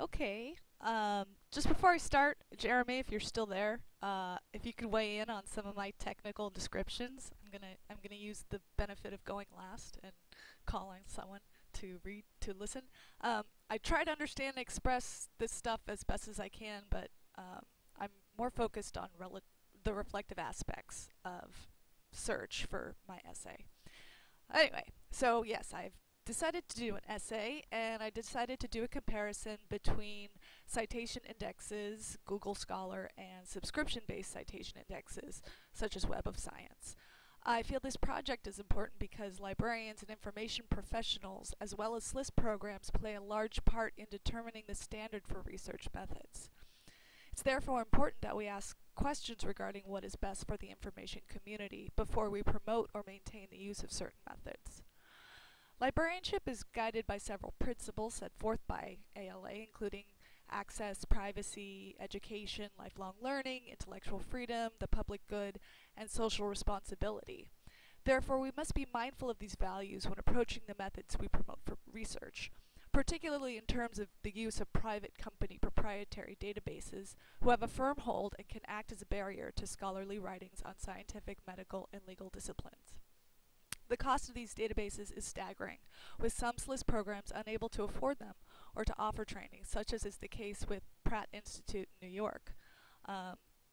Okay. Just before I start, Jeremy, if you're still there, if you could weigh in on some of my technical descriptions, I'm gonna use the benefit of going last and calling someone to listen. I try to understand and express this stuff as best as I can, but I'm more focused on the reflective aspects of search for my essay. Anyway, so yes, I've decided to do an essay, and I decided to do a comparison between citation indexes, Google Scholar, and subscription-based citation indexes, such as Web of Science. I feel this project is important because librarians and information professionals, as well as SLIS programs, play a large part in determining the standard for research methods. It's therefore important that we ask questions regarding what is best for the information community before we promote or maintain the use of certain methods. Librarianship is guided by several principles set forth by ALA, including access, privacy, education, lifelong learning, intellectual freedom, the public good, and social responsibility. Therefore, we must be mindful of these values when approaching the methods we promote for research, particularly in terms of the use of private company proprietary databases who have a firm hold and can act as a barrier to scholarly writings on scientific, medical, and legal disciplines. The cost of these databases is staggering, with some SLIS programs unable to afford them or to offer training, such as is the case with Pratt Institute in New York.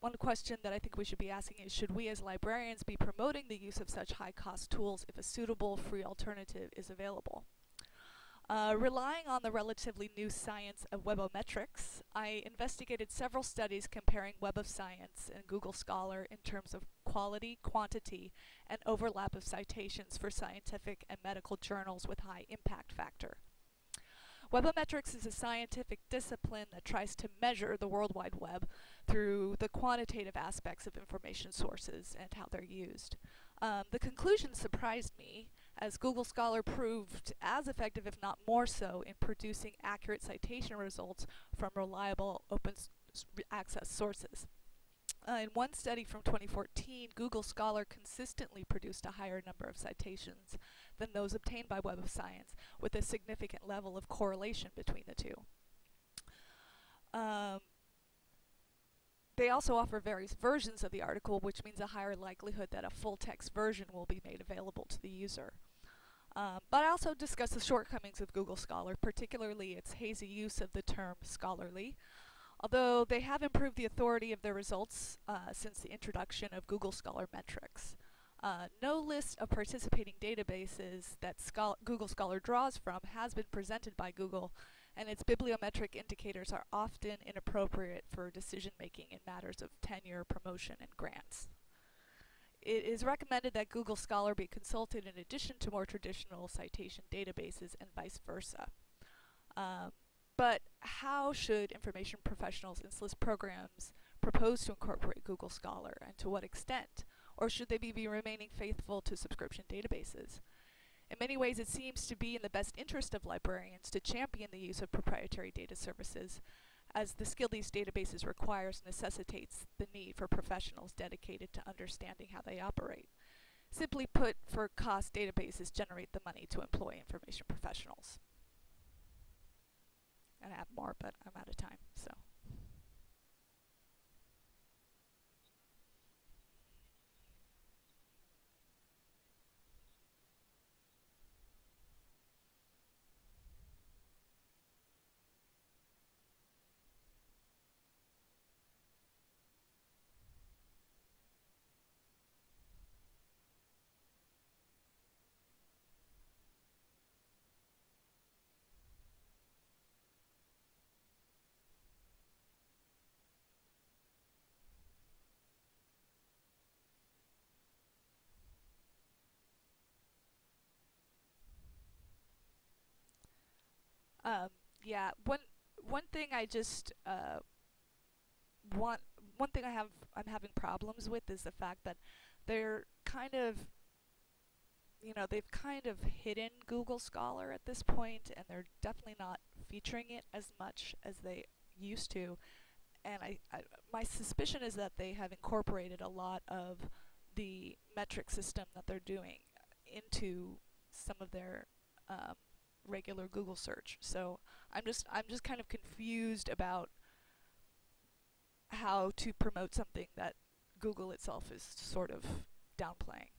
One question that I think we should be asking is, should we as librarians be promoting the use of such high-cost tools if a suitable free alternative is available? Relying on the relatively new science of webometrics, I investigated several studies comparing Web of Science and Google Scholar in terms of quality, quantity, and overlap of citations for scientific and medical journals with high impact factor. Webometrics is a scientific discipline that tries to measure the World Wide Web through the quantitative aspects of information sources and how they're used. The conclusion surprised me, as Google Scholar proved as effective, if not more so, in producing accurate citation results from reliable open access sources. In one study from 2014, Google Scholar consistently produced a higher number of citations than those obtained by Web of Science, with a significant level of correlation between the two. They also offer various versions of the article, which means a higher likelihood that a full-text version will be made available to the user. But I also discuss the shortcomings of Google Scholar, particularly its hazy use of the term scholarly. Although they have improved the authority of their results since the introduction of Google Scholar metrics. No list of participating databases that Google Scholar draws from has been presented by Google, and its bibliometric indicators are often inappropriate for decision making in matters of tenure, promotion, and grants. It is recommended that Google Scholar be consulted in addition to more traditional citation databases and vice versa. But how should information professionals in SLIS programs propose to incorporate Google Scholar, and to what extent? Or should they be remaining faithful to subscription databases? In many ways, it seems to be in the best interest of librarians to champion the use of proprietary data services, as the skill these databases requires necessitates the need for professionals dedicated to understanding how they operate. Simply put, for cost, databases generate the money to employ information professionals. And I have more, but I'm out of time, so. Yeah, one thing I just want one thing I'm having problems with is the fact that they're kind of, they've kind of hidden Google Scholar at this point, and they're definitely not featuring it as much as they used to. And my suspicion is that they have incorporated a lot of the metric system that they're doing into some of their regular Google search. So I'm just kind of confused about how to promote something that Google itself is sort of downplaying.